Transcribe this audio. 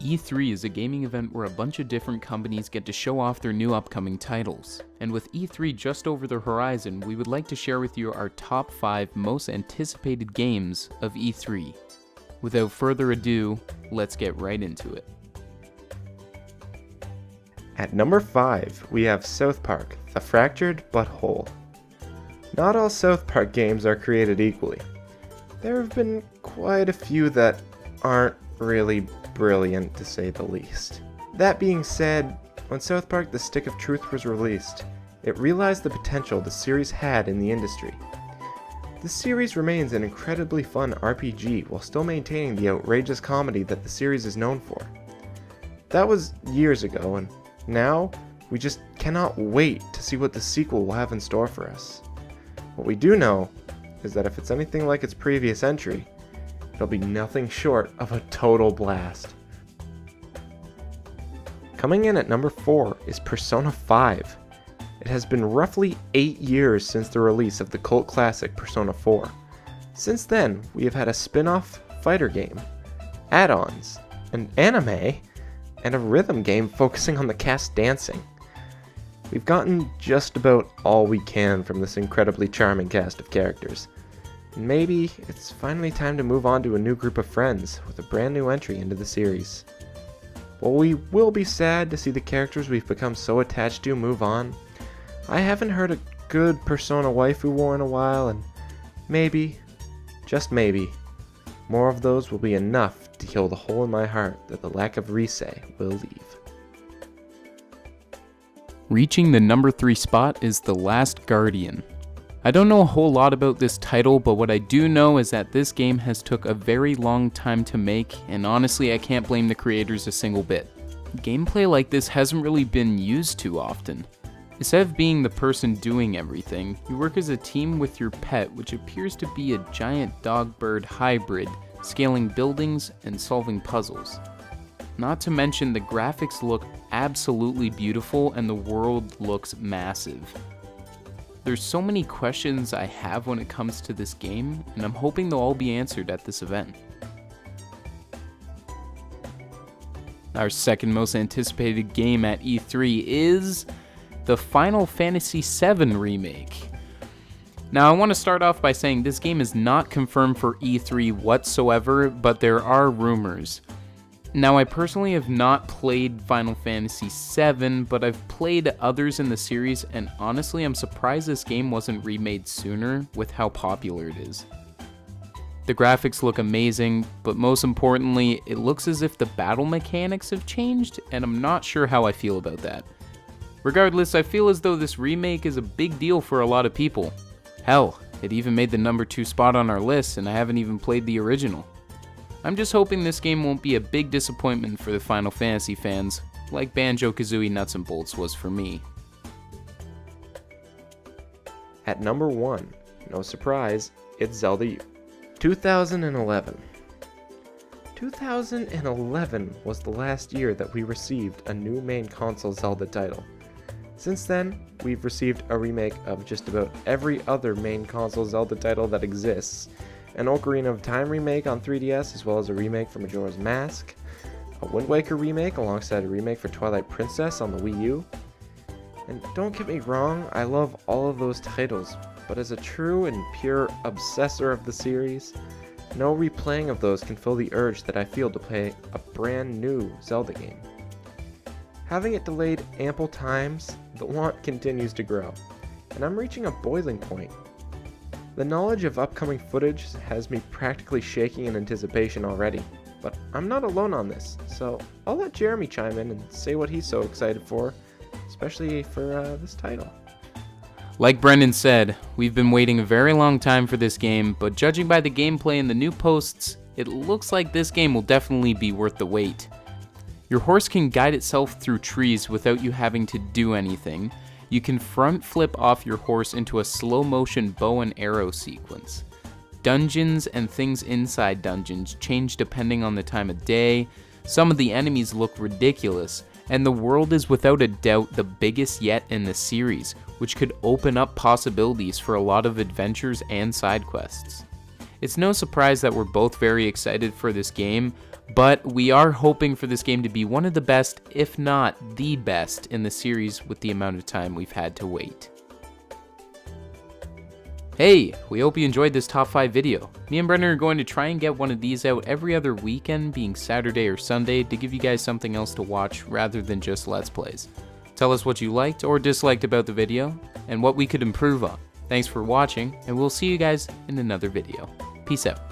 E3 is a gaming event where a bunch of different companies get to show off their new upcoming titles. And with E3 just over the horizon, we would like to share with you our top 5 most anticipated games of E3. Without further ado, let's get right into it. At number 5, we have South Park: The Fractured Butthole. Not all South Park games are created equally. There have been quite a few that aren't really brilliant, to say the least. That being said, when South Park: The Stick of Truth was released, it realized the potential the series had in the industry. The series remains an incredibly fun RPG while still maintaining the outrageous comedy that the series is known for. That was years ago, and now we just cannot wait to see what the sequel will have in store for us. What we do know is that if it's anything like its previous entry, it'll be nothing short of a total blast. Coming in at number 4 is Persona 5. It has been roughly 8 years since the release of the cult classic Persona 4. Since then, we have had a spin-off fighter game, add-ons, an anime, and a rhythm game focusing on the cast dancing. We've gotten just about all we can from this incredibly charming cast of characters. And maybe it's finally time to move on to a new group of friends with a brand new entry into the series. While we will be sad to see the characters we've become so attached to move on, I haven't heard a good Persona waifu war in a while, and maybe, just maybe, more of those will be enough to heal the hole in my heart that the lack of Rise will leave. Reaching the number 3 spot is The Last Guardian. I don't know a whole lot about this title, but what I do know is that this game has took a very long time to make, and honestly I can't blame the creators a single bit. Gameplay like this hasn't really been used too often. Instead of being the person doing everything, you work as a team with your pet, which appears to be a giant dog-bird hybrid, scaling buildings and solving puzzles. Not to mention the graphics look absolutely beautiful and the world looks massive. There's so many questions I have when it comes to this game, and I'm hoping they'll all be answered at this event. Our second most anticipated game at E3 is the Final Fantasy VII Remake. Now I want to start off by saying this game is not confirmed for E3 whatsoever, but there are rumors. Now I personally have not played Final Fantasy VII, but I've played others in the series, and honestly I'm surprised this game wasn't remade sooner with how popular it is. The graphics look amazing, but most importantly, it looks as if the battle mechanics have changed, and I'm not sure how I feel about that. Regardless, I feel as though this remake is a big deal for a lot of people. Hell, it even made the number 2 spot on our list, and I haven't even played the original. I'm just hoping this game won't be a big disappointment for the Final Fantasy fans, like Banjo-Kazooie Nuts and Bolts was for me. At number 1, no surprise, it's Zelda 2011. 2011 was the last year that we received a new main console Zelda title. Since then, we've received a remake of just about every other main console Zelda title that exists, an Ocarina of Time remake on 3DS, as well as a remake for Majora's Mask, a Wind Waker remake alongside a remake for Twilight Princess on the Wii U. And don't get me wrong, I love all of those titles, but as a true and pure obsessor of the series, no replaying of those can fill the urge that I feel to play a brand new Zelda game. Having it delayed ample times, the want continues to grow, and I'm reaching a boiling point. The knowledge of upcoming footage has me practically shaking in anticipation already, but I'm not alone on this, so I'll let Jeremy chime in and say what he's so excited for, especially for this title. Like Brendan said, we've been waiting a very long time for this game, but judging by the gameplay and the new posts, it looks like this game will definitely be worth the wait. Your horse can guide itself through trees without you having to do anything. You can front flip off your horse into a slow motion bow and arrow sequence. Dungeons and things inside dungeons change depending on the time of day. Some of the enemies look ridiculous, and the world is without a doubt the biggest yet in the series, which could open up possibilities for a lot of adventures and side quests. It's no surprise that we're both very excited for this game, But we are hoping for this game to be one of the best, if not the best, in the series with the amount of time we've had to wait. Hey, we hope you enjoyed this top 5 video. Me and Brennan are going to try and get one of these out every other weekend, being Saturday or Sunday, to give you guys something else to watch rather than just Let's Plays. Tell us what you liked or disliked about the video, and what we could improve on. Thanks for watching, and we'll see you guys in another video. Peace out.